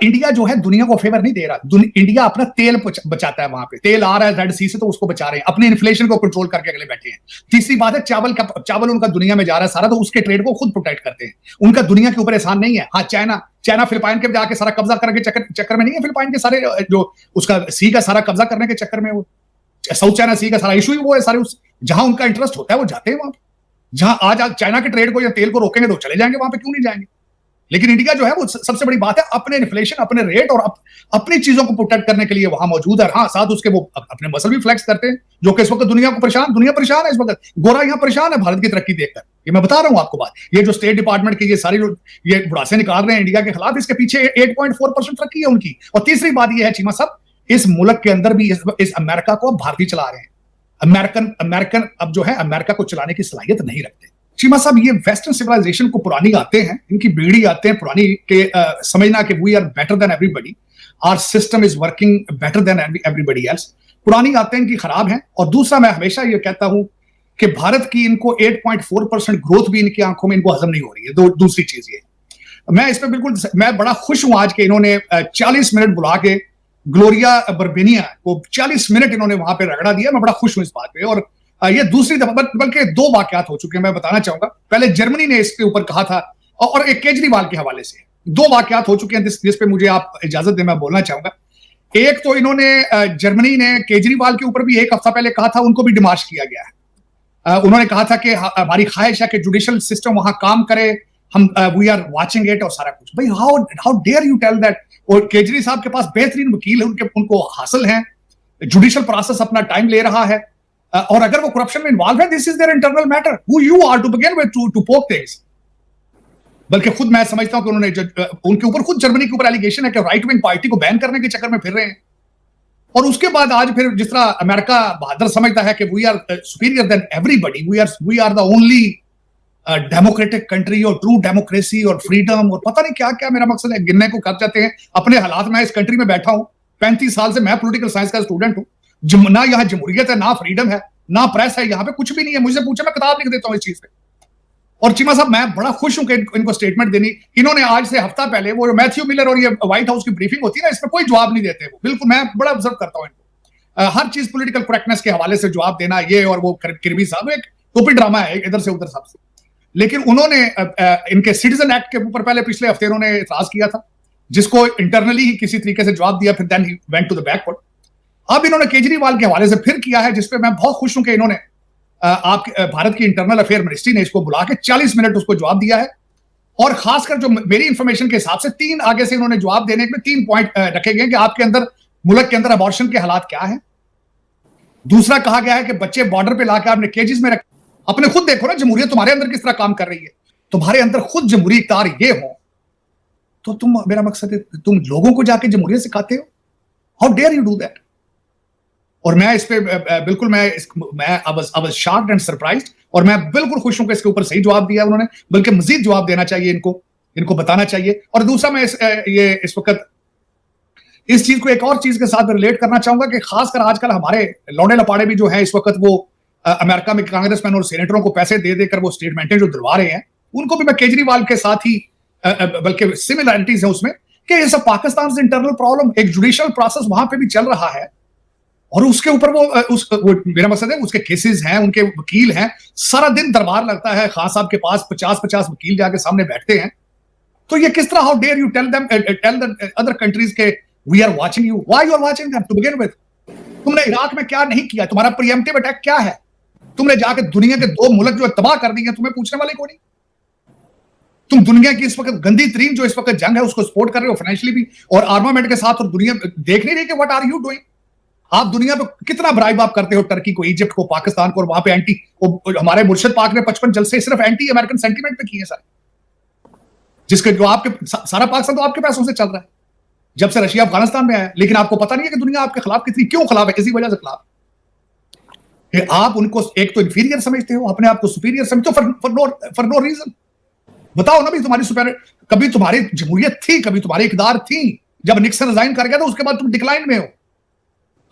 India जो है दुनिया को फेवर नहीं दे रहा। इंडिया अपना तेल बचाता है, वहां पे तेल आ रहा है रेड सी से, तो उसको बचा रहे हैं, अपने इन्फ्लेशन को कंट्रोल करके अगले बैठे हैं। तीसरी बात है चावल उनका दुनिया में जा रहा है सारा, तो उसके ट्रेड को खुद प्रोटेक्ट करते हैं। उनका दुनिया के ऊपर एहसान नहीं है। हाँ, चाइना फिलिपाइन के जाके सारा कब्जा करने के चक्कर में नहीं है। फिलिपाइन के सारे जो उसका सी का सारा कब्जा करने के चक्कर में, वो साउथ चाइना सी का सारा इशू ही वो है। सारे जहां उनका इंटरेस्ट होता है वो जाते हैं वहां पे। जहां आज चाइना के ट्रेड को या तेल को रोकेंगे तो चले जाएंगे वहां पे, क्यों नहीं जाएंगे? लेकिन इंडिया जो है वो सबसे बड़ी बात है अपने इन्फ्लेशन, अपने रेट और अपनी चीजों को प्रोटेक्ट करने के लिए वहां मौजूद है। हाँ, साथ उसके वो अपने मसल भी फ्लेक्स करते हैं, जो कि इस वक्त दुनिया परेशान है इस वक्त। गोरा यहाँ परेशान है भारत की तरक्की देखकर। ये मैं बता रहा हूँ आपको बात। ये जो स्टेट डिपार्टमेंट की ये सारी ये बुढ़ासे निकाल रहे हैं इंडिया के खिलाफ, इसके पीछे 8.4% तरक्की है उनकी। और तीसरी बात ये है चीमा साहब, इस मुल्क के अंदर भी इस अमेरिका को भारतीय चला रहे हैं। अमेरिकन अब जो है अमेरिका को चलाने की सलाहियत नहीं रखते। चीमा साहब, ये वेस्टर्न सिविलाइजेशन को पुरानी आते हैं, इनकी बीड़ी आते हैं पुरानी के समझना कि we are better than everybody, our system is working better than everybody else. पुरानी आते हैं इनकी खराब हैं। और दूसरा, मैं हमेशा ये कहता हूं कि भारत की इनको 8.4% ग्रोथ भी इनकी आंखों में इनको हजम नहीं हो रही है। दूसरी चीज ये, मैं इस पर बिल्कुल मैं बड़ा खुश हूं आज के इन्होंने 40 मिनट बुला के ग्लोरिया बर्बेनिया को 40 मिनट इन्होंने वहां पे रगड़ा दिया। मैं बड़ा खुश हूं इस बात पे। और ये दूसरी दफा, बल्कि 2 वाकयात हो चुके हैं, मैं बताना चाहूंगा। पहले जर्मनी ने इसके ऊपर कहा था, और एक केजरीवाल के हवाले से 2 वाकयात हो चुके हैं जिस पे मुझे आप इजाजत दें मैं बोलना चाहूंगा। एक तो इन्होंने जर्मनी ने केजरीवाल के ऊपर भी 1 हफ्ता पहले कहा था, उनको भी डिमाश किया गया है। उन्होंने कहा था कि हमारी ख्वाहिश है कि जुडिशियल सिस्टम वहां काम करे, हम वी आर वाचिंग इट और सारा कुछ। भाई, how dare you tell that? और केजरी साहब के पास बेहतरीन वकील है, उनको हासिल है, जुडिशियल प्रोसेस अपना टाइम ले रहा है। और अगर वो करप्शन में इन्वॉल्व है, this is their internal matter, who you are to begin with to poke things. बल्कि खुद मैं समझता हूं कि उन्होंने उनके ऊपर खुद जर्मनी के ऊपर एलिगेशन है कि राइट विंग पार्टी को बैन करने के चक्कर में फिर रहे हैं। और उसके बाद आज फिर जिस तरह अमेरिका बहादुर समझता है कि we are superior than everybody, we are the only democratic country और ट्रू डेमोक्रेसी और फ्रीडम और पता नहीं क्या क्या, मेरा मकसद है गिनने को कर जाते हैं अपने हालात में। इस कंट्री में बैठा हूं 35 साल से, मैं पॉलिटिकल साइंस का स्टूडेंट हूं। ना यहाँ जमहूरियत है, ना फ्रीडम है, ना प्रेस है, यहाँ पे कुछ भी नहीं है। मुझसे पूछे, मैं किताब लिख देता हूँ इस चीज पे। और चीमा साहब, मैं बड़ा खुश हूं कि इनको स्टेटमेंट देनी। इन्होंने आज से हफ्ता पहले वो मैथ्यू मिलर और ये व्हाइट हाउस की ब्रीफिंग होती है ना, इसमें कोई जवाब नहीं देते वो। बिल्कुल, मैं बड़ा ऑब्जर्व करता हूं इनको। हर चीज पॉलिटिकल करेक्टनेस के हवाले से जवाब देना, ये और वो किरबी साहब एक टोपी ड्रामा है इधर से उधर साहब से। लेकिन उन्होंने इनके सिटीजन एक्ट के ऊपर पहले पिछले हफ्ते उन्होंने इतराज किया था, जिसको इंटरनली ही किसी तरीके से जवाब दिया, फिर then he went to the backward. अब इन्होंने केजरीवाल के हवाले से फिर किया है, जिसपे मैं बहुत खुश हूं कि इन्होंने भारत की इंटरनल अफेयर मिनिस्ट्री ने इसको बुला के 40 मिनट उसको जवाब दिया है। और खासकर जो मेरी इंफॉर्मेशन के हिसाब से 3 आगे से इन्होंने जवाब देने में 3 पॉइंट रखे गए कि आपके अंदर मुल्क के अंदर अबॉर्शन के हालात क्या है। दूसरा कहा गया है कि बच्चे बॉर्डर पे लाकर आपने केजेस में रखे। अपने खुद देखो ना, जमहूरियत तुम्हारे अंदर किस तरह काम कर रही है। तुम्हारे अंदर खुद जमहूरी इख्तियार ये हो तो तुम, मेरा मकसद है, तुम लोगों को जाके जमहूरियत सिखाते हो। How dare you do that? और मैं इस पे बिल्कुल मैं I was shocked and surprised. और मैं बिल्कुल खुश हूं कि इसके ऊपर सही जवाब दिया उन्होंने, बल्कि मजीद जवाब देना चाहिए इनको बताना चाहिए। और दूसरा, मैं इस वक्त इस चीज को एक और चीज के साथ रिलेट करना चाहूंगा कि खासकर आजकल हमारे लौंडे लपाड़े भी जो है इस वक्त वो अमेरिका में कांग्रेसमैन और सेनेटरों को पैसे दे देकर वो स्टेटमेंटें जो दिलवा रहे हैं, उनको भी मैं केजरीवाल के साथ ही बल्कि सिमिलरिटीज है उसमें कि ये सब पाकिस्तान से इंटरनल प्रॉब्लम, एक जुडिशियल प्रोसेस वहां पे भी चल रहा है और उसके ऊपर वो मेरा मकसद है उसके केसेस हैं, उनके वकील हैं, सारा दिन दरबार लगता है खान साहब के पास, 50-50 वकील जाके सामने बैठते हैं। तो ये किस तरह, how dare you tell the other countries के we are watching you, why you are watching them to begin with? तुमने इराक में क्या नहीं किया? तुम्हारा प्रीएम्प्टिव अटैक क्या है? तुमने जाके दुनिया के 2 मुल्क जो तबाह कर दिए, तुम्हें पूछने वाले कौन नहीं? तुम दुनिया की इस वक्त गंदी तरीन जो इस वक्त जंग है उसको सपोर्ट कर रहे हो फाइनेंशियली भी और आर्मामेंट के साथ, और दुनिया देख नहीं रही कि व्हाट आर यू डूइंग? आप दुनिया पे कितना ब्राइब आप करते हो, टर्की को, इजिप्ट को, पाकिस्तान को, और वहां पे एंटी, हमारे मुर्शिद पाक ने 55 जलसे सिर्फ एंटी अमेरिकन सेंटीमेंट पे किए सारे, जिसके जो आपके सारा पाकिस्तान तो आपके पैसों से चल रहा है जब से रशिया अफगानिस्तान में आया। लेकिन आपको पता नहीं है कि दुनिया आपके खिलाफ कितनी, क्यों खिलाफ है? इसी वजह से खिलाफ कि आप उनको एक तो इंफीरियर समझते हो, अपने आप को सुपीरियर समझते हो फॉर नो रीजन। बताओ ना भी, तुम्हारी सुपीरियर, कभी तुम्हारी जमहूरियत थी, कभी तुम्हारी इकदार थी। जब निक्सन रिजाइन कर गया तो उसके बाद तुम डिक्लाइन में हो,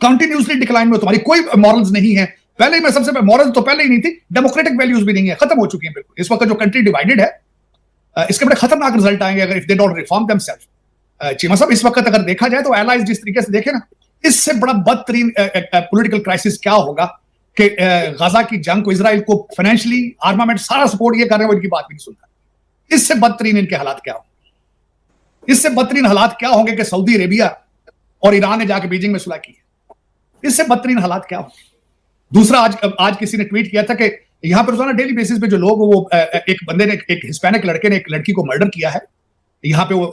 कंटिन्यूसली डिक्लाइन में हो, तुम्हारी कोई मॉरल्स नहीं है। पहले मैं सबसे मॉरल्स तो पहले ही नहीं थी, डेमोक्रेटिक वैल्यूज भी नहीं है, खत्म हो चुकी हैं बिल्कुल। इस वक्त जो कंट्री डिवाइडेड है, इसके बड़े खतरनाक रिजल्ट आएंगे अगर if they don't reform themselves. Cheema साहब इस वक्त अगर देखा जाए तो एलाइज जिस तरीके से देखे ना, इससे बड़ा बदतरीन पॉलिटिकल क्राइसिस क्या होगा कि गाजा की जंग को, इजराइल को फाइनेंशियली आर्मामेंट सारा सपोर्ट ये कर रहे हैं, वो इनकी बात भी नहीं सुनता। इससे बदतरीन इनके हालात क्या होंगे? इससे बदतरीन हालात क्या होंगे कि सऊदी अरेबिया और ईरान ने जाके बीजिंग में सुलह की है? इससे बदतरीन हालात क्या होंगे? दूसरा, आज किसी ने ट्वीट किया था कि यहां पर रोजाना डेली बेसिस पे जो लोग, वो एक बंदे ने, एक हिस्पैनिक लड़के ने एक लड़की को मर्डर किया है, यहाँ पे वो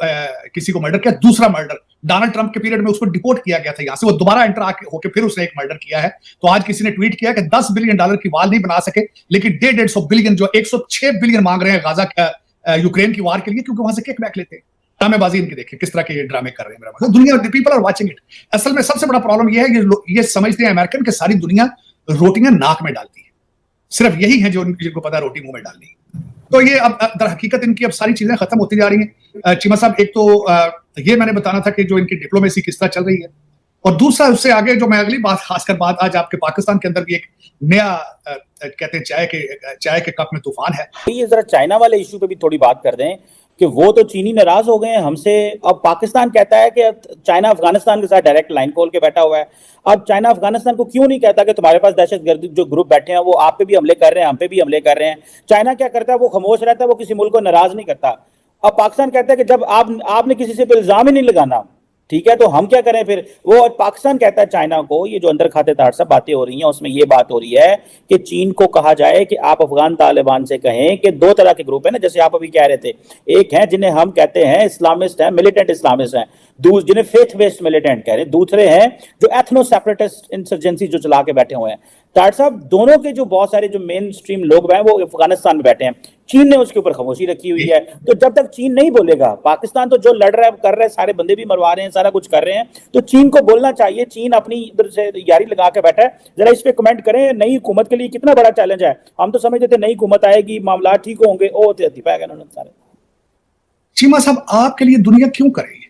किसी को मर्डर किया। दूसरा मर्डर डोनाल्ड ट्रंप के पीरियड में उसको डिपोर्ट किया गया था यहां से, वो दोबारा एंटर होकर फिर उसने एक मर्डर किया है। तो आज किसी ने ट्वीट किया कि $10 बिलियन की वार नहीं बना सके, लेकिन 150 बिलियन, जो 106 बिलियन मांग रहे हैं गाजा यूक्रेन की वार के लिए, क्योंकि वहां से किकबैक लेते हैं। ड्रामेबाजी इनके देखें किस तरह के ये ड्रामे कर रहे हैं। मेरा मतलब दुनिया, पीपल आर वाचिंग इट। असल में सबसे बड़ा प्रॉब्लम यह है कि ये समझते हैं अमेरिकन कि सारी दुनिया रोटियां नाक में डालती है, सिर्फ यही है जो जिनको पता है रोटी मुंह में डालनी है। तो ये अब दर हकीकत इनकी अब सारी चीजें खत्म होती जा रही हैं। चीमा साहब, एक तो ये मैंने बताना था कि जो इनकी डिप्लोमेसी किस तरह चल रही है, और दूसरा उससे आगे जो मैं अगली बात, खासकर बात आज आपके पाकिस्तान के अंदर भी एक नया कहते हैं चाय के कप में तूफान है। ये जरा चाइना वाले इशू पे भी थोड़ी बात कर दें कि वो तो चीनी नाराज हो गए हैं हमसे। अब पाकिस्तान कहता है कि चाइना अफगानिस्तान के साथ डायरेक्ट लाइन खोल के बैठा हुआ है। अब चाइना अफगानिस्तान को क्यों नहीं कहता कि तुम्हारे पास दहशतगर्दी जो ग्रुप बैठे हैं वो आप पे भी हमले कर रहे हैं, हम पे भी हमले कर रहे हैं। चाइना क्या करता है, वो खामोश रहता है, वो किसी मुल्क को नाराज नहीं करता। अब पाकिस्तान कहता है कि जब आपने किसी से इल्जाम ही नहीं लगाना, ठीक है, तो हम क्या करें फिर। वो पाकिस्तान कहता है चाइना को, ये जो अंदर खाते तार सब बातें हो रही हैं उसमें ये बात हो रही है कि चीन को कहा जाए कि आप अफगान तालिबान से कहें कि दो तरह के ग्रुप है ना, जैसे आप अभी कह रहे थे, एक है जिन्हें हम कहते हैं इस्लामिस्ट हैं, मिलिटेंट इस्लामिस्ट हैं, जिन्हें फेथ बेस्ड मिलिटेंट कह रहे हैं, दूसरे हैं जो एथनो सेपरेटिस्ट इंसर्जेंसी जो चला के बैठे हुए हैं। तार साहब, दोनों के जो बहुत सारे जो मेन स्ट्रीम लोग हैं वो अफगानिस्तान में बैठे हैं, चीन ने उसके ऊपर खामोशी रखी हुई है। तो जब तक चीन नहीं बोलेगा, पाकिस्तान तो जो लड़ रहा है कर रहा है, सारे बंदे भी मरवा रहे हैं, सारा कुछ कर रहे हैं, तो चीन को बोलना चाहिए। चीन अपनी इधर से यारी लगा के बैठा है। जरा इस पे कमेंट करें, नई हुकूमत के लिए कितना बड़ा चैलेंज है। हम तो समझते थे नई हुकूमत आएगी, मामला ठीक होंगे, सारे। चीमा साहब, आपके लिए दुनिया क्यों करेगी?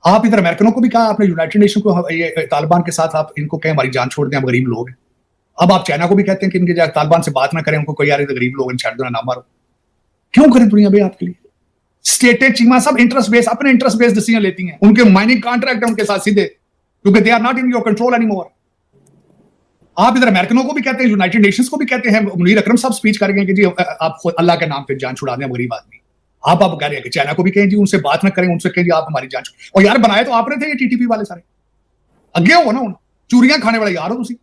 आप इधर अमेरिकनों को भी कहा, आपने यूनाइटेड नेशन को, ये तालिबान के साथ आप इनको कहें हमारी जान छोड़ दें, हम गरीब लोग हैं। अब आप चाइना को भी कहते हैं कि इनके तालिबान से बात ना करें, उनको कोई यार गरीब लोग, छाड़ दो ना मारो। क्यों करें दुनिया भाई आपके लिए? स्टेटेड चीमा साहब इंटरेस्ट बेस, अपने इंटरेस्ट बेस्ड डिसीजन लेती हैं। उनके माइनिंग कॉन्ट्रैक्ट है उनके साथ सीधे, क्योंकि they are not in your control anymore. आप इधर अमेरिकनों को भी कहते हैं, यूनाइटेड नेशंस को भी कहते हैं। मुनीर अकरम साहब स्पीच करेंगे कि जी आप अल्लाह के नाम पे जान छुड़ा दें, गरीब आदमी। आप कह रहे हैं कि चाइना को भी कहें जी उनसे बात ना करें, उनसे कहें जी आप हमारी जान। और यार बनाए तो आपने थे ये टीटीपी वाले सारे, अगे हो ना, चूरियां खाने वाले यार हो तुसी।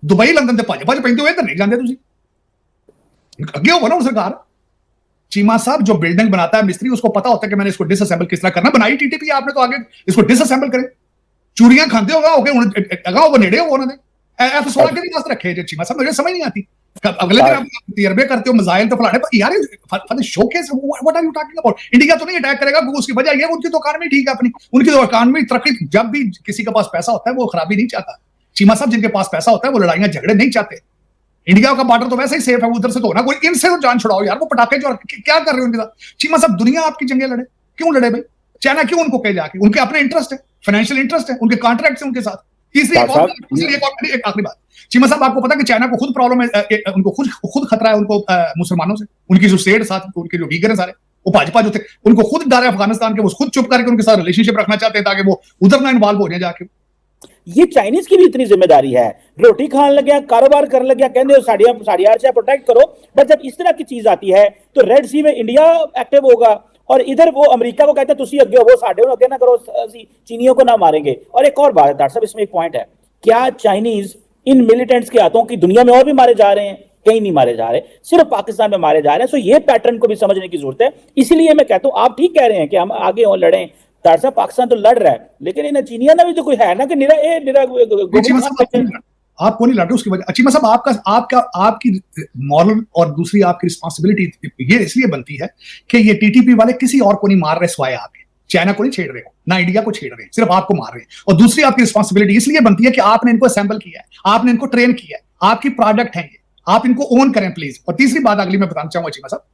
दुबई लंदन से भज पैंते हुए इधर नहीं जाते तुसी, अगे हो ना सरकार। चीमा साहब, जो बिल्डिंग बनाता है मिस्त्री, उसको पता होता है कि मैंने इसको डिसअसेंबल किस तरह करना। बनाई टीटीपी आपने, तो आगे इसको डिसअसेंबल करें। चूरियां खाते होगा वो नेड़े हो उन्होंने F-16 के भी पास रखे हैं। चीमा साहब, मुझे समझ नहीं आती। अगले दिन आप तजर्बे करते हो मिसाइल तो फलाने पर, यार for the showcase what are you talking about. India तो नहीं अटैक करेगा, उसकी वजह ये उनकी तो इकॉनमी ठीक है अपनी, उनकी तो इकॉनमी तरक्की। जब भी किसी के पास पैसा होता है वो खराबी नहीं चाहता। चीमा साहब, जिनके पास पैसा होता है वो लड़ाइयां झगड़े नहीं चाहते। इंडिया का बॉर्डर तो वैसे ही सेफ है, उधर से तो ना कोई, इनसे तो जान छुड़ाओ यार। वो पटाखे जो क्या कर रहे हो उनके साथ। चीमा साहब, दुनिया आपकी जंगे लड़े, क्यों लड़े भाई? चाइना क्यों उनको कहे जाके? उनके अपने इंटरेस्ट है, फाइनेंशियल इंटरेस्ट है, उनके कॉन्ट्रैक्ट है उनके साथ। तीसरी एक आखिरी बात, चीमा साहब, आपको पता है कि चाइना को खुद प्रॉब्लम है, उनको खुद खतरा है उनको मुसलमानों से। उनकी जो स्टेट साथ, उनके जो वीगर है सारे, वो भाजपा जो थे, उनको खुद डर है अफगानिस्तान के। वो खुद चुप करके उनके साथ रिलेशनशिप रखना चाहते हैं ताकि वो उधर ना इन्वॉल्व हो जाए जाके। ये चाइनीज की भी इतनी जिम्मेदारी है, रोटी खाने लगे, कारोबार करने लगे, कहते साड़ियां से प्रोटेक्ट करो। बट जब इस तरह की चीज आती है तो रेड सी में इंडिया एक्टिव होगा, और इधर वो अमेरिका को कहते हैं तुसी अगे हो, वो साढ़े अगे ना करो, चीनियों को ना मारेंगे। और एक और बात है डॉक्टर साहब, इसमें एक पॉइंट है, क्या चाइनीज इन मिलिटेंट्स के हाथों की दुनिया में और भी मारे जा रहे हैं? कहीं नहीं मारे जा रहे, सिर्फ पाकिस्तान में मारे जा रहे हैं। सो ये पैटर्न को भी समझने की जरूरत है। इसीलिए मैं कहता हूं, आप ठीक कह रहे हैं कि हम आगे हो, लड़ें। तारसा पाकिस्तान तो लड़ रहा है, लेकिन इन चीनिया ना भी तो कोई है ना कि आपको नहीं लड़ रहे उसकी वजह। चीमा साहब, आपकी मॉरल और दूसरी आपकी रिस्पांसिबिलिटी ये इसलिए बनती है कि ये टीटीपी वाले किसी और को नहीं मार रहे सिवाय आपके। चाइना को नहीं छेड़ रहे हो, ना इंडिया को छेड़ रहे हैं, सिर्फ आपको मार रहे हैं। और दूसरी आपकी रिस्पांसिबिलिटी इसलिए बनती है कि आपने इनको असेंबल किया है, आपने इनको ट्रेन किया है, आपकी प्रोडक्ट है ये, आप इनको ओन करें प्लीज। और तीसरी बात अगली मैं बताना चाहूंगा चीमा साहब,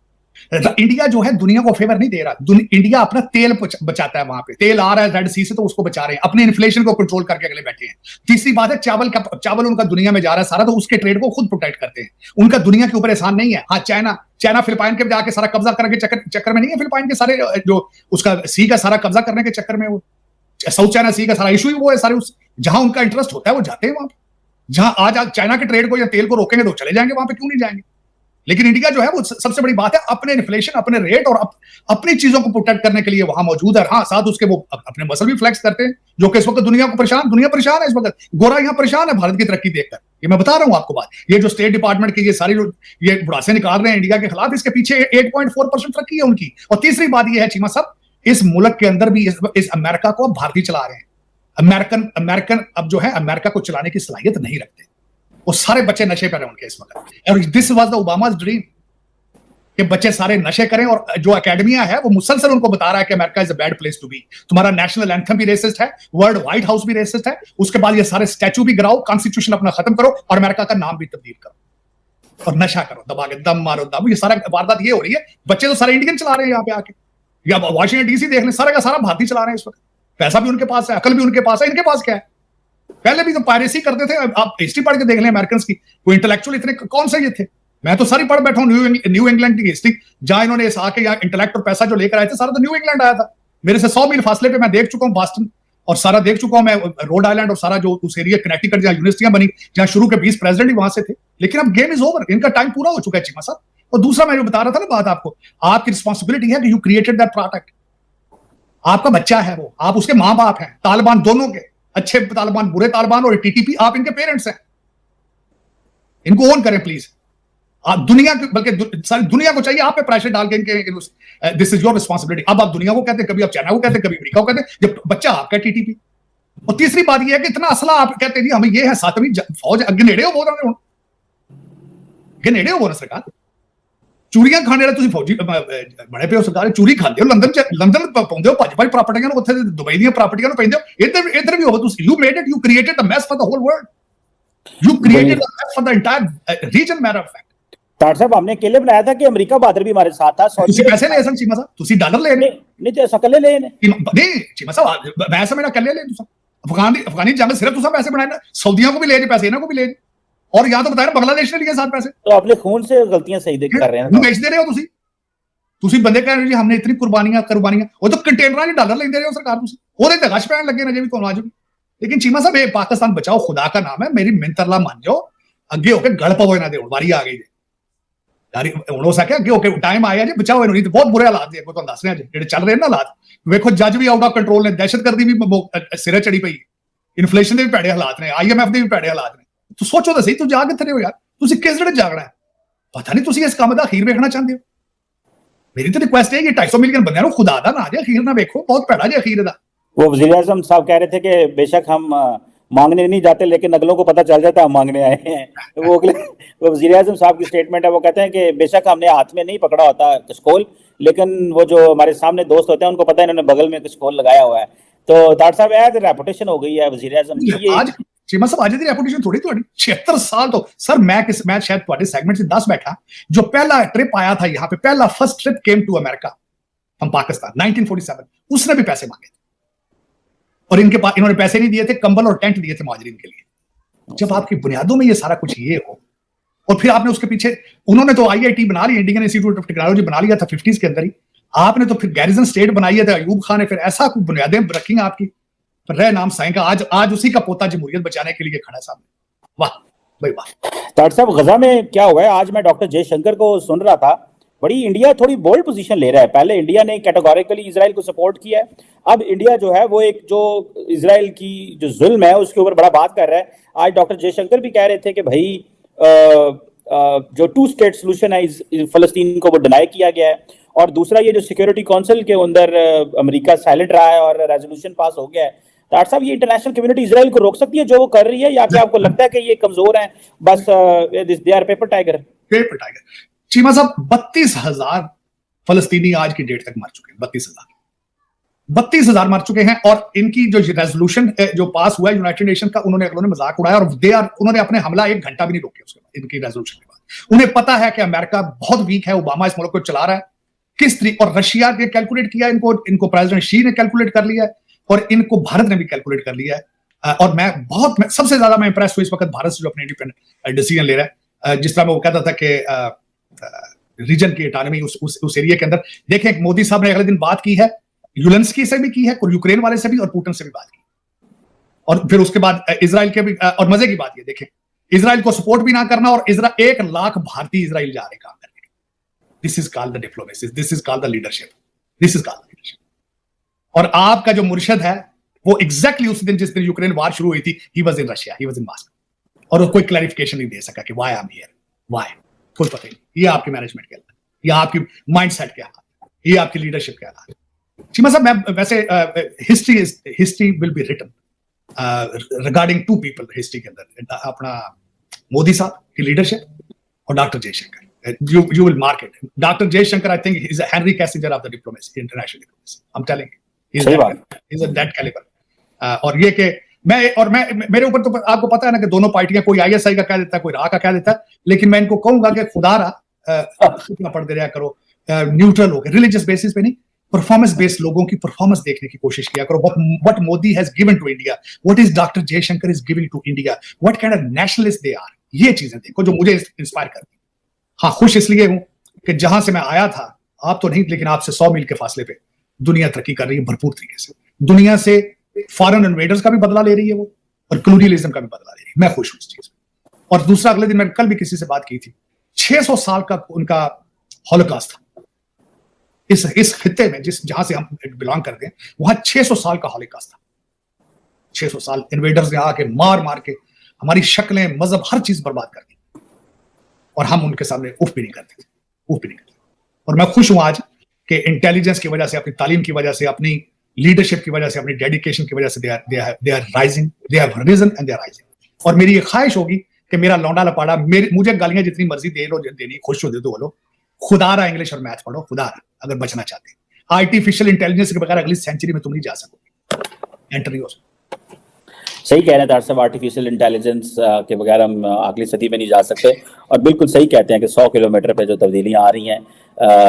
इंडिया जो है दुनिया को फेवर नहीं दे रहा। इंडिया अपना तेल बचाता है, वहां पे तेल आ रहा है रेड सी से, तो उसको बचा रहे हैं, अपने इन्फ्लेशन को कंट्रोल करके अगले बैठे हैं। तीसरी बात है, चावल उनका दुनिया में जा रहा है सारा, तो उसके ट्रेड को खुद प्रोटेक्ट करते हैं। उनका दुनिया के ऊपर एहसान नहीं है। हाँ, चाइना फिलिपाइन के जाके सारा कब्जा करने के चक्कर में नहीं है। फिलिपाइन के सारे जो उसका सी का सारा कब्जा करने के चक्कर में वो साउथ चाइना सी का सारा इशू ही वो है, सारे उस जहां उनका इंटरेस्ट होता है वो जाते हैं वहां पे। जहां आज चाइना के ट्रेड को या तेल को रोकेंगे तो चले जाएंगे वहां पे, क्यों नहीं जाएंगे। लेकिन इंडिया जो है वो सबसे बड़ी बात है अपने इन्फ्लेशन, अपने रेट और अपनी चीजों को प्रोटेक्ट करने के लिए वहां मौजूद है। हाँ, साथ उसके वो अपने मसल भी फ्लेक्स करते हैं, जो कि इस वक्त दुनिया परेशान है इस वक्त। गोरा यहाँ परेशान है भारत की तरक्की देखकर, ये मैं बता रहा हूं आपको बात। ये जो स्टेट डिपार्टमेंट की ये सारी ये बुढ़ासे निकाल रहे हैं इंडिया के खिलाफ, इसके पीछे 8.4% तरक्की है उनकी। और तीसरी बात ये है चीमा साहब, इस मुल्क के अंदर भी इस अमेरिका को अब भारतीय चला रहे हैं। अमेरिकन अब जो है अमेरिका को चलाने की सलाहियत नहीं रखते। वो सारे बच्चे नशे पर हैं उनके इस वक्त। और दिस वाज द ओबामा's ड्रीम कि बच्चे सारे नशे करें। और जो एकेडमिया है वो मुसलसल उनको बता रहा है कि America is a bad place to be. तुम्हारा नेशनल एंथम भी रेसिस्ट है, वर्ल्ड व्हाइट हाउस भी रेसिस्ट है। उसके बाद ये सारे स्टैचू भी गिराओ, कॉन्स्टिट्यूशन अपना खत्म करो और अमेरिका का नाम भी तब्दील करो और नशा करो, दबा के दम मारो दम। ये सारा वारदात ये हो रही है। बच्चे तो सारे इंडियन चला रहे हैं यहाँ पे आके, या वाशिंगटन डीसी देख लें, सारा का सारा भारतीय चला रहे हैं इस वक्त। पैसा भी उनके पास है, अकल भी उनके पास है। इनके पास क्या है? पहले भी तो पायरेसी करते थे। आप हिस्ट्री पढ़ के देख लें अमेरिकन की, कोई इंटेलेक्चुअल इतने कौन से ये थे। मैं तो सारी पढ़ बैठा हूँ न्यू इंग्लैंड की हिस्ट्री, जहां इन्होंने आके यहाँ इंटेलेक्ट और पैसा जो लेकर आए थे, सारा तो न्यू इंग्लैंड आया था। मेरे से 100 मील फासले पे मैं देख चुका हूँ बॉस्टन, और सारा देख चुका हूँ मैं रोड आइलैंड, और सारा जो उस एरिया कनेक्टिकट जहां यूनिवर्सिटियां बनी, जहां शुरू के 20 प्रेसिडेंट ही वहां से थे। लेकिन अब गेम इज ओवर, इनका टाइम पूरा हो चुका है चीमा साहब। और दूसरा मैं जो बता रहा था ना बात आपको, आपकी रिस्पॉन्सिबिलिटी है कि यू क्रिएटेड दैट प्रोडक्ट। आपका बच्चा है वो, आप उसके माँ बाप हैं, तालिबान दोनों के, अच्छे तालिबान बुरे तालिबान, और टीटीपी आप इनके पेरेंट्स हैं। इनको ओन करें प्लीज। आप दुनिया बल्कि सारी दुनिया को चाहिए आप पे प्रेशर डाल के इनके दिस इज योर रिस्पॉन्सिबिलिटी। अब आप दुनिया को कहते हैं, कभी आप चाइना को कहते हैं, कभी अमेरिका को कहते हैं, जब बच्चा आपका टीटीपी। और तीसरी बात यह है कि इतना असला आप कहते हैं जी हमें ये है, 7वीं फौज अगे नेड़े हो बोल रहे हो, अगे नेड़े हो बोल रहे सरकार। चूड़ियां खाने वाले फौजी बड़े पे हो सरकार, चूड़ी खाते हो लंदन पाਉਂਦੇ ਹੋ, ਭੱਜ ਪ੍ਰਾਪਰਟੀਆਂ ਨੂੰ, ਉੱਥੇ ਦੁਬਈ ਦੀਆਂ ਪ੍ਰਾਪਰਟੀਆਂ ਨੂੰ ਪੈਂਦੇ ਹੋ, ਇੱਧਰ ਵੀ ਹੋ ਤੁਸੀਂ। You made it, you created the mess for the whole world, you created the mess for the entire region. Matter of fact तार साहब हमने अकेले बनाया था कि अमेरिका बहादुर भी हमारे साथ था। ਤੁਸੀਂ ਪੈਸੇ ਲਏ ਸਨ ਚੀਮਾ ਸਾਹਿਬ, ਤੁਸੀਂ ਡਾਲਰ ਲਏ ਨੇ? नहीं तो ऐसा कल्ले ले ने नहीं चीमा साहब, मैं समझना कल्ले ले तुसा अफगानी जंग सिर्फ तुसा पैसे बनाए ना, सऊदियों को भी ले पैसे, इन्हों को भी ले, और यहाँ तो बताया बांग्लादेश ने लिए साथ पैसे। तो अपने खून से गलतियां सही देख कर रहे हैं, बेचते रहे हो ਤੁਸੀਂ ਬੰਦੇ ਕਹਿ ਰਹੇ ਜੀ हमने इतनी कुर्बानियां ਉਹ ਤਾਂ ਕੰਟੇਨਰਾਂ 'ਚ ਡਾਲਰ ਲੈਂਦੇ ਰਹੇ ਹੋ ਸਰਕਾਰ, ਤੁਸੀਂ ਉਹਦੇ ਤੇ ਗਸ਼ ਪੈਣ ਲੱਗੇ ਨੇ ਜੇ ਵੀ ਤੁਹਾਨੂੰ ਆਜੂਗੀ। लेकिन चीमा साहब ये पाकिस्तान बचाओ, खुदा का नाम है, मेरी मिन्नत अल्लाह मान जाओ, अगे होके गल पवो इन्हां दे, हुण वारी आ गई यार, हुण हो सके अगे होके टाइम आया जी, बचाओ इन्हों, नहीं तो बहुत बुरे हालात जे तुहानूं दस रहा जेडे चल रहे ना हालात। वेखो जज भी आउट ऑफ कंट्रोल ने, दहशतगर्दी भी सिरे चढ़ी पई, इन्फ्लेशन के भी भैड़े हालात ने, IMF के भी भैड़े हालात ने। तू सोचो तो सही, तू जा कित्थे रहे हो यार, तुसीं किस जड़े जागना है? पता नहीं तुसीं इस काम दा अखीर वेखना चाहते हो। मेरी तो रिक्वेस्ट है कि 250 मिलियन बंदियां नूं खुदा दा ना जे अखीर ना वेखो, बहुत भैड़ा जे अखीर दा। वो वज़ीर-ए-आज़म साहब कह रहे थे कि बेशक हम मांगने नहीं जाते, लेकिन अगलों को पता चल जाता है हम मांगने आए हैं। वो वज़ीर-ए-आज़म साहब की स्टेटमेंट है, वो कहते हैं कि बेशक हमने हाथ में नहीं पकड़ा होता कशकोल, लेकिन वो जो हमारे सामने दोस्त होते हैं उनको पता है इन्होंने बगल में कशकोल लगाया हुआ है। तो तार साहब यार रेपुटेशन हो गई है वज़ीर-ए-आज़म की। ये आज चीमा साहब आज दी रेपुटेशन थोड़ी थोड़ी 76 साल तो सर मैं शायद तुम्हारे सेगमेंट से 10 बैठा, जो पहला ट्रिप आया था यहाँ पे, पहला first trip came to America from Pakistan 1947, उसने भी पैसे मांगे थे और इनके पास इन्होंने पैसे नहीं दिए थे, कंबल और टेंट दिए थे मुहाजिरीन के लिए। जब आपकी बुनियादों में ये सारा कुछ ये हो, और फिर आपने उसके पीछे, उन्होंने तो IIT बना लिया, इंडियन इंस्टीट्यूट ऑफ टेक्नोलॉजी बना लिया था 50s के अंदर ही, आपने तो फिर गैरिजन स्टेट बनाई है, अयूब खान ने फिर ऐसा कुछ बुनियादें रखी आपकी, पर रह नाम साईं का, आज उसी का पोता जमहूरियत बचाने के लिए खड़ा सामने। वाह भाई वाह। तार साहब गजा में क्या हुआ है, आज मैं डॉक्टर जयशंकर को सुन रहा था, बड़ी इंडिया थोड़ी बोल्ड पोजीशन ले रहा है। पहले इंडिया ने कैटेगोरिकली इजराइल को सपोर्ट किया है, अब इंडिया जो है वो एक जो इजराइल की जो जुल्म है उसके ऊपर बड़ा बात कर रहा है। आज डॉक्टर जयशंकर भी कह रहे थे कि भाई जो 2 स्टेट सोल्यूशन है फलस्तीन को वो डिनाई किया गया है, और दूसरा ये जो सिक्योरिटी काउंसिल के अंदर अमेरिका साइलेंट रहा है और रेजोल्यूशन पास हो गया है। तार साहब ये इंटरनेशनल कम्युनिटी इजराइल को रोक सकती है जो वो कर रही है, या फिर आपको लगता है कि ये कमजोर हैं, बस they are paper tiger? Paper tiger Cheema साहब, 32,000 फलस्तीनी आज की डेट तक मर चुके हैं, 32,000 मर चुके हैं। और इनकी जो रेजोल्यूशन जो पास हुआ है यूनाइटेड नेशन का, उन्होंने मजाक उड़ाया, और उन्होंने अपने हमला 1 घंटा भी नहीं रोके उसके बाद, इनकी रेजोल्यूशन के बाद। उन्हें पता है कि अमेरिका बहुत वीक है, ओबामा इस मुल्क को चला रहा है किस तरीके, और रशिया ने कैलकुलेट किया इनको प्रेसिडेंट शी ने कैलकुलेट कर लिया है, और इनको भारत ने भी कैलकुलेट कर लिया है। और मैं सबसे ज्यादा मैं इंप्रेस हुई इस वक्त भारत से, जो अपने इंडिपेंडेंट डिसीजन ले रहा है। जिस तरह मैं वो कहता था कि रीजन की ऑटोनॉमी उस एरिया के अंदर, देखें मोदी साहब ने अगले दिन बात की है, यूलेंस्की से भी की है और यूक्रेन वाले से भी और पुतिन से भी बात की। और फिर उसके बाद इजराइल के भी, और मजे की बात ये देखें, इजराइल को सपोर्ट भी ना करना और 1 लाख भारतीय इजराइल जा रहे काम करने। This is called the diplomacy, this is called the leadership, this is called the leadership. और आपका जो मुर्शद है वो एग्जैक्टली उस दिन जिस दिन यूक्रेन वार शुरू हुई थी, he was in Russia, he was in Moscow, और वो कोई क्लैरिफिकेशन नहीं दे सका कि why I am here, why, कोई पता नहीं। ये आपकी मैनेजमेंट के हाथ, ये आपकी माइंडसेट के हाथ, ये आपकी लीडरशिप के हाथ। चीमा साहब, मैं वैसे history will be written regarding 2 people history के अंदर, अपना मोदी साहब की लीडरशिप और doctor Jaishankar. You will mark it. Dr. Jayashankar, I think, is a Henry Kissinger of the diplomacy, international diplomacy. I'm telling you, he's of that caliber. और ये कि मैं मेरे ऊपर तो आपको पता है ना कि दोनों पार्टियां, कोई ISI का कह देता है, कोई रा का कह देता है, लेकिन मैं इनको कहूंगा कि खुदारा कितना पढ़ दे रहा करो, न्यूट्रल हो गए, रिलीजियस बेसिस पे नहीं, परफॉर्मेंस बेस्ड लोगों की परफॉर्मेंस देखने की कोशिश किया करो। What Modi has given to India, what is Dr. Jayashankar is giving to India, what kind of nationalists they are, ये चीजें देखो जो मुझे इंस्पायर करती। हाँ, खुश इसलिए हूं कि जहां से मैं आया था, आप तो नहीं, लेकिन आपसे 100 मील के फासले पे दुनिया तरक्की कर रही है भरपूर तरीके से। दुनिया से फॉरेन इन्वेडर्स का भी बदला ले रही है वो, और कलोनियलिज्म का भी बदला ले रही है। मैं खुश हूं इस चीज में। और दूसरा, अगले दिन मैं कल भी किसी से बात की थी, 600 साल का उनका हॉलोकॉस्ट था इस खित्ते में, जहां से हम बिलोंग करते हैं, वहां 600 साल का हॉलोकॉस्ट था। 600 साल इन्वेडर्स ने आके मार मार के हमारी शक्लें, मजहब, हर चीज बर्बाद कर दी, और हम उनके सामने उफ भी नहीं करते थे, उफ भी नहीं करते। और मैं खुश हूं आज कि इंटेलिजेंस की वजह से, अपनी तालीम की वजह से, अपनी लीडरशिप की वजह से, अपनी डेडिकेशन की वजह से they are rising, they have reason and they are rising. और मेरी ये ख्वाहिश होगी कि मेरा लौंडा लपाड़ा, मुझे गालियां जितनी मर्जी दे लो, देनी खुश हो दे दो बोलो, खुदारा इंग्लिश और मैथ पढ़ो, खुदारा, अगर बचना चाहते हैं। आर्टिफिशियल इंटेलिजेंस के बगैर अगली सेंचुरी में तुम नहीं जा सकोगे, एंटर नहीं हो सकते। सही कह रहे हैं डॉक्टर साहब, आर्टिफिशियल इंटेलिजेंस के बगैर हम अगली सदी में नहीं जा सकते। और बिल्कुल सही कहते हैं कि 100 किलोमीटर पे जो तब्दीलियां आ रही हैं,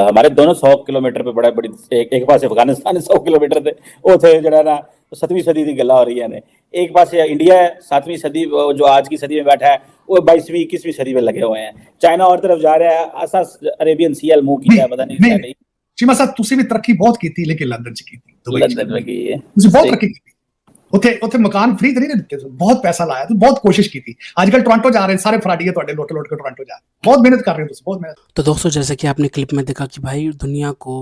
हमारे दोनों 100 किलोमीटर पे बड़ा बड़ी, एक पास अफगानिस्तान 100 किलोमीटर थे, वो थे जो ना 7वीं सदी की गल्ला हो रही है ने, एक पास इंडिया है 7वीं सदी, जो आज की सदी में बैठा है वो 22वीं 21वीं सदी में लगे हुए हैं। चाइना और तरफ जा रहा है, आसा अरेबियन सी एल मुंह की है, पता नहीं चीमा साहब, तुसी भी तरक्की बहुत की थी, लेकिन लंदन से की थी, लंदन में की है, बहुत तरक्की की थी। उथे मकान फ्री तो नहीं दिते, बहुत पैसा लाया, तो बहुत कोशिश की थी। आजकल टोरंटो जा रहे हैं सारे फराडिये, लोट लोट के टोरंटो जा रहे हैं, बहुत मेहनत कर रहे हैं, बहुत मेहनत। तो दोस्तों, जैसे कि आपने क्लिप में देखा कि भाई दुनिया को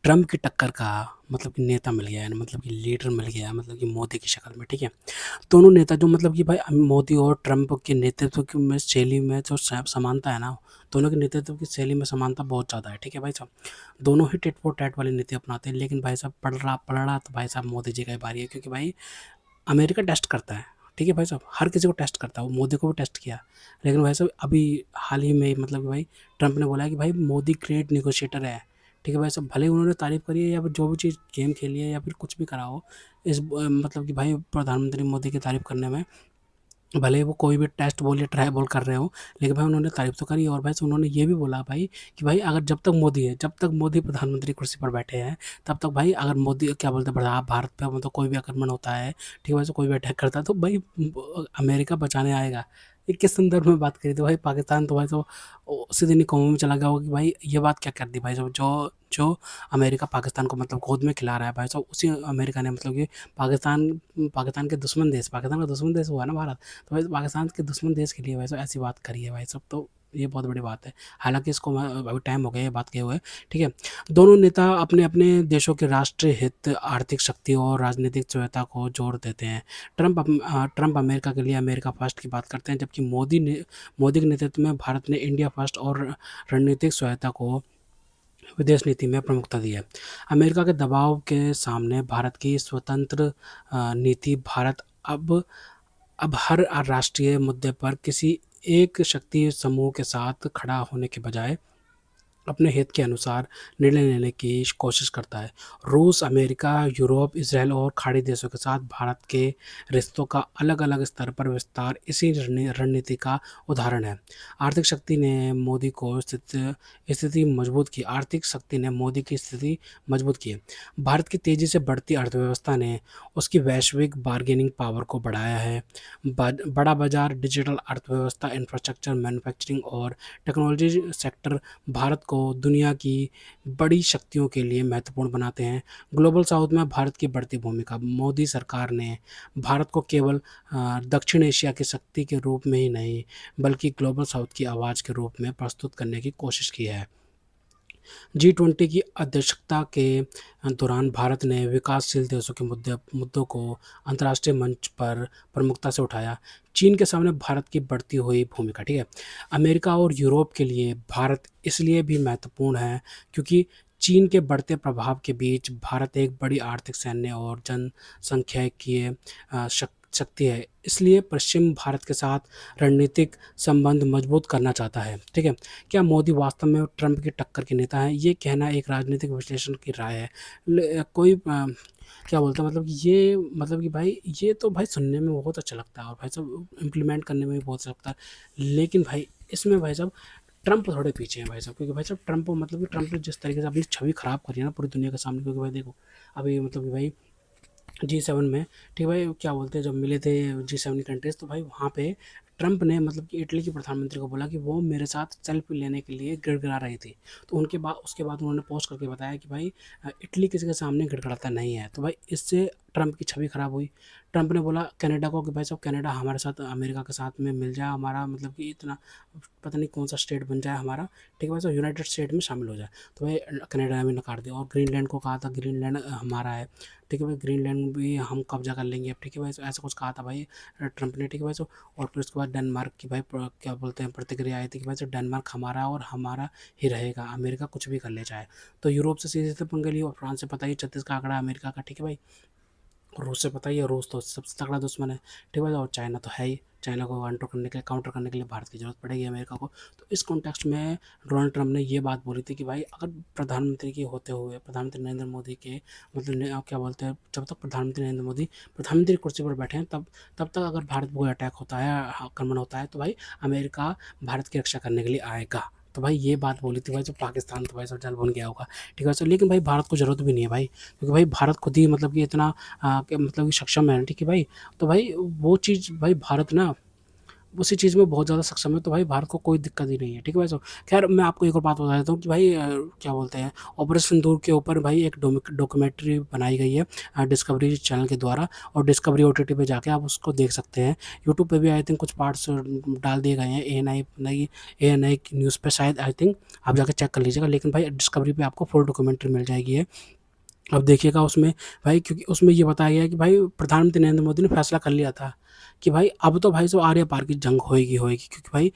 ट्रम्प की टक्कर का मतलब कि नेता मिल गया है, मतलब कि लीडर मिल गया है, मतलब कि मोदी की शक्ल में, ठीक है। दोनों नेता जो मतलब कि भाई मोदी और ट्रम्प के नेतृत्व की में शैली में जो समानता है ना, दोनों के नेतृत्व की शैली में समानता बहुत ज़्यादा है, ठीक है भाई साहब। दोनों ही टिट फॉर टैट वाली नीति अपनाते हैं, लेकिन भाई साहब पढ़ रहा तो भाई साहब मोदी जी का बारी है, क्योंकि भाई अमेरिका टेस्ट करता है, ठीक है भाई साहब, हर किसी को टेस्ट करता है, वो मोदी को भी टेस्ट किया। लेकिन भाई साहब अभी हाल ही में मतलब कि भाई ट्रंप ने बोला कि भाई मोदी ग्रेट नेगोशिएटर है, ठीक है भाई साहब। भले उन्होंने तारीफ़ करी है या फिर जो भी चीज़ गेम खेली है या फिर कुछ भी करा हो, इस मतलब कि भाई प्रधानमंत्री मोदी की तारीफ़ करने में, भले वो कोई भी टेस्ट बॉल या ट्राई बॉल कर रहे हो, लेकिन भाई उन्होंने तारीफ़ तो करी। और भाई उन्होंने ये भी बोला भाई कि भाई अगर जब तक मोदी प्रधानमंत्री कुर्सी पर बैठे हैं, तब तक भाई अगर मोदी क्या बोलते हैं भारत पे मतलब कोई भी आक्रमण होता है, ठीक है भाई, कोई भी अटैक करता है, तो भाई अमेरिका बचाने आएगा। ये किस संदर्भ में बात करी थी भाई? पाकिस्तान तो भाई तो उसी दिन ही कौम में चला गया होगा कि भाई ये बात क्या कर दी भाई साहब। जो अमेरिका पाकिस्तान को मतलब गोद में खिला रहा है भाई साहब, उसी अमेरिका ने मतलब कि पाकिस्तान के दुश्मन देश, पाकिस्तान का दुश्मन देश हुआ ना भारत, तो भाई पाकिस्तान के दुश्मन देश के लिए भाई साहब ऐसी बात करी है भाई साहब, तो ये बहुत बड़ी बात है। हालांकि इसको अभी टाइम हो गया ये बात किए हुए, ठीक है। दोनों नेता अपने अपने देशों के राष्ट्रीय हित, आर्थिक शक्ति और राजनीतिक स्थिरता को जोड़ देते हैं। ट्रंप अमेरिका के लिए अमेरिका फर्स्ट की बात करते हैं, जबकि मोदी के नेतृत्व में भारत ने इंडिया फर्स्ट और रणनीतिक स्वायत्ता को विदेश नीति में प्रमुखता दी है। अमेरिका के दबाव के सामने भारत की स्वतंत्र नीति, भारत अब हर राष्ट्रीय मुद्दे पर किसी एक शक्ति समूह के साथ खड़ा होने के बजाय अपने हित के अनुसार निर्णय लेने की कोशिश करता है। रूस, अमेरिका, यूरोप, इजराइल और खाड़ी देशों के साथ भारत के रिश्तों का अलग अलग स्तर पर विस्तार इसी रणनीति का उदाहरण है। आर्थिक शक्ति ने मोदी की स्थिति मजबूत की है। भारत की तेज़ी से बढ़ती अर्थव्यवस्था ने उसकी वैश्विक बार्गेनिंग पावर को बढ़ाया है। बड़ा बाजार, डिजिटल अर्थव्यवस्था, इंफ्रास्ट्रक्चर, मैन्युफैक्चरिंग और टेक्नोलॉजी सेक्टर भारत को को दुनिया की बड़ी शक्तियों के लिए महत्वपूर्ण बनाते हैं। ग्लोबल साउथ में भारत की बढ़ती भूमिका। मोदी सरकार ने भारत को केवल दक्षिण एशिया की शक्ति के रूप में ही नहीं, बल्कि ग्लोबल साउथ की आवाज़ के रूप में प्रस्तुत करने की कोशिश की है। G20 की अध्यक्षता के दौरान भारत ने विकासशील देशों के मुद्दों को अंतर्राष्ट्रीय मंच पर प्रमुखता से उठाया। चीन के सामने भारत की बढ़ती हुई भूमिका, ठीक है। अमेरिका और यूरोप के लिए भारत इसलिए भी महत्वपूर्ण है क्योंकि चीन के बढ़ते प्रभाव के बीच भारत एक बड़ी आर्थिक, सैन्य और जनसांख्यिकीय शक्ति है। इसलिए पश्चिम भारत के साथ रणनीतिक संबंध मजबूत करना चाहता है, ठीक है। क्या मोदी वास्तव में ट्रंप की टक्कर के नेता हैं? ये कहना एक राजनीतिक विश्लेषण की राय है। कोई क्या बोलता है, मतलब ये, मतलब कि भाई ये तो भाई सुनने में बहुत अच्छा लगता है और भाई साहब इम्प्लीमेंट करने में भी बहुत अच्छा लगता है, लेकिन भाई इसमें भाई साहब ट्रंप थोड़े पीछे हैं भाई साहब, क्योंकि भाई साहब ट्रंप, मतलब कि ट्रंप ने जिस तरीके से अपनी छवि खराब करी है ना पूरी दुनिया के सामने, क्योंकि भाई देखो अभी, मतलब कि भाई G7 में, ठीक है भाई, क्या बोलते हैं, जब मिले थे G7 कंट्रीज़, तो भाई वहाँ पे ट्रंप ने, मतलब कि इटली के प्रधानमंत्री को बोला कि वो मेरे साथ सेल्फी लेने के लिए गिड़गिड़ा रही थी। तो उसके बाद उन्होंने पोस्ट करके बताया कि भाई इटली किसी के सामने गिड़गिड़ाता नहीं है। तो भाई इससे ट्रंप की छवि खराब हुई। ट्रंप ने बोला कनाडा को कि भाई साहब कनाडा हमारे साथ, अमेरिका के साथ में मिल जाए, हमारा मतलब कि इतना पता नहीं कौन सा स्टेट बन जाए हमारा, ठीक है भाई साहब, यूनाइटेड स्टेट में शामिल हो जाए। तो भाई कनाडा ने भी नकार दिया। और ग्रीनलैंड को कहा था ग्रीनलैंड हमारा है, ठीक है भाई, ग्रीनलैंड भी हम कब्जा कर लेंगे अब, ठीक है भाई, ऐसा कुछ कहा था भाई ट्रंप ने, ठीक है भाई। सो और फिर उसके बाद डेनमार्क की भाई क्या बोलते हैं प्रतिक्रिया आई थी कि भाई सो डेनमार्क हमारा है और हमारा ही रहेगा, अमेरिका कुछ भी कर ले जाए। तो यूरोप से सीधे सीधे पंगे लिए, और फ्रांस से पता ही 36 का आंकड़ा अमेरिका का, ठीक है भाई। और रूस से पता ही है, रूस तो सबसे तगड़ा दुश्मन है, ठीक है भाई। और चाइना तो है ही, चाइना को काउंटर करने के लिए भारत की ज़रूरत पड़ेगी अमेरिका को। तो इस कॉन्टेक्स्ट में डोनाल्ड ट्रंप ने ये बात बोली थी कि भाई अगर प्रधानमंत्री के होते हुए, प्रधानमंत्री नरेंद्र मोदी के, मतलब क्या बोलते हैं, जब तक प्रधानमंत्री नरेंद्र मोदी प्रधानमंत्री कुर्सी पर बैठे हैं, तब तक अगर भारत पर कोई अटैक होता है, आक्रमण होता है, तो भाई अमेरिका भारत की रक्षा करने के लिए आएगा। तो भाई ये बात बोली थी भाई, जो पाकिस्तान तो भाई सब जल बन गया होगा, ठीक है सर। लेकिन भाई भारत को ज़रूरत भी नहीं है भाई, क्योंकि भाई भारत खुद ही, मतलब कि इतना मतलब कि सक्षम है, ठीक है भाई। तो भाई वो चीज़, भाई भारत ना उसी चीज़ में बहुत ज़्यादा सक्षम है, तो भाई भारत को कोई दिक्कत ही नहीं है, ठीक है भाई साहब। खैर मैं आपको एक और बात बता देता हूँ कि भाई क्या बोलते हैं, ऑपरेशन सिंदूर के ऊपर भाई एक डॉक्यूमेंट्री बनाई गई है डिस्कवरी चैनल के द्वारा, और डिस्कवरी OTT पे जाके आप उसको देख सकते हैं। यूट्यूब पे भी आई थिंक कुछ पार्ट्स डाल दिए गए हैं, ANI की न्यूज़ पे शायद, आई थिंक आप जाके चेक कर लीजिएगा। लेकिन भाई डिस्कवरी पे आपको फुल डॉक्यूमेंट्री मिल जाएगी है। अब देखिएगा उसमें भाई, क्योंकि उसमें ये बताया गया है कि भाई प्रधानमंत्री नरेंद्र मोदी ने फैसला कर लिया था कि भाई अब तो भाई जो आर्य पार की जंग होएगी, क्योंकि भाई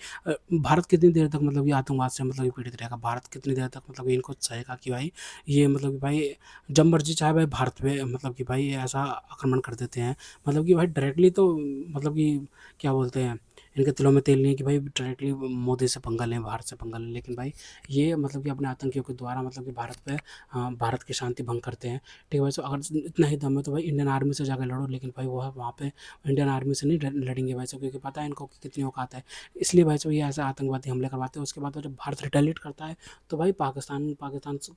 भारत कितनी देर तक, मतलब ये आतंकवाद से, मतलब ये पीड़ित रहेगा, भारत कितनी देर तक, मतलब इनको सहेगा कि भाई ये, मतलब कि भाई जब मर्जी चाहे भाई भारत पे, मतलब कि भाई ऐसा आक्रमण कर देते हैं, मतलब कि भाई डायरेक्टली तो, मतलब कि क्या बोलते हैं, इनके तिलों में तेल नहीं है कि भाई डायरेक्टली मोदी से पंगा लें, भारत से पंगा लें। लेकिन भाई ये, मतलब कि अपने आतंकियों के द्वारा, मतलब कि भारत की शांति भंग करते हैं, ठीक है भाई। सो अगर इतना ही दम है तो भाई इंडियन आर्मी से जाकर लड़ो, लेकिन भाई वो वहाँ पे इंडियन आर्मी से नहीं लड़ेंगे भाई साहब, क्योंकि पता है इनको कि कितनी औकात है। इसलिए भाई साहब ये ऐसे आतंकवादी हमले करवाते हैं। उसके बाद जब भारत रिटेलिएट करता है, तो भाई पाकिस्तान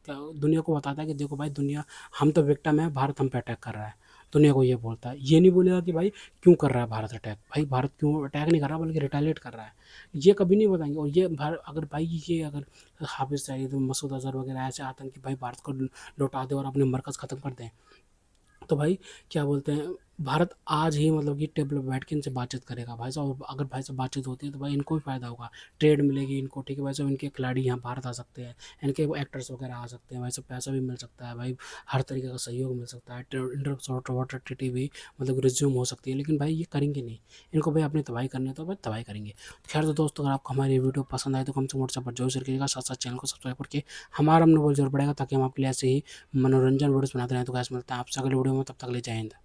दुनिया को बताता है कि देखो भाई दुनिया, हम तो विक्टिम है, भारत हम पे अटैक कर रहा है। दुनिया को ये बोलता है, ये नहीं बोलेगा कि भाई क्यों कर रहा है भारत अटैक, भाई भारत क्यों अटैक नहीं कर रहा बल्कि रिटेलिएट कर रहा है, ये कभी नहीं बताएंगे। और ये अगर भाई ये, अगर हाफिज़ सईद, मसूद अज़हर वगैरह ऐसे आतंकी भाई भारत को लौटा दें और अपने मरकज़ ख़त्म कर दें, तो भाई क्या बोलते हैं, भारत आज ही, मतलब कि टेबल पे बैठ के इनसे बातचीत करेगा भाई साहब। और अगर भाई साहब बातचीत होती है तो भाई इनको भी फ़ायदा होगा, ट्रेड मिलेगी इनको, ठीक है भाई साहब। इनके खिलाड़ी यहाँ भारत आ सकते हैं, इनके एक्टर्स वगैरह आ सकते हैं भाई साहब, पैसा भी मिल सकता है भाई, हर तरीके का सहयोग मिल सकता है। इंटर वाटर ट्रीटी भी, मतलब रिज्यूम हो सकती है। लेकिन भाई ये करेंगे नहीं, इनको भाई अपनी तबाही करनी है तो भाई तबाही करेंगे। खैर तो दोस्तों, अगर आपको हमारी वीडियो पसंद आए तो कम से कम व्हाट्सएप पर जरूर शेयर करिएगा, साथ साथ चैनल को सब्सक्राइब करके हमारा मनोबल जरूर बढ़ेगा, ताकि हम आपके लिए ऐसे ही मनोरंजन वीडियोस बनाते रहें। तो गाइस मिलते हैं आपसे अगले वीडियो में, तब तक ले जय हिंद।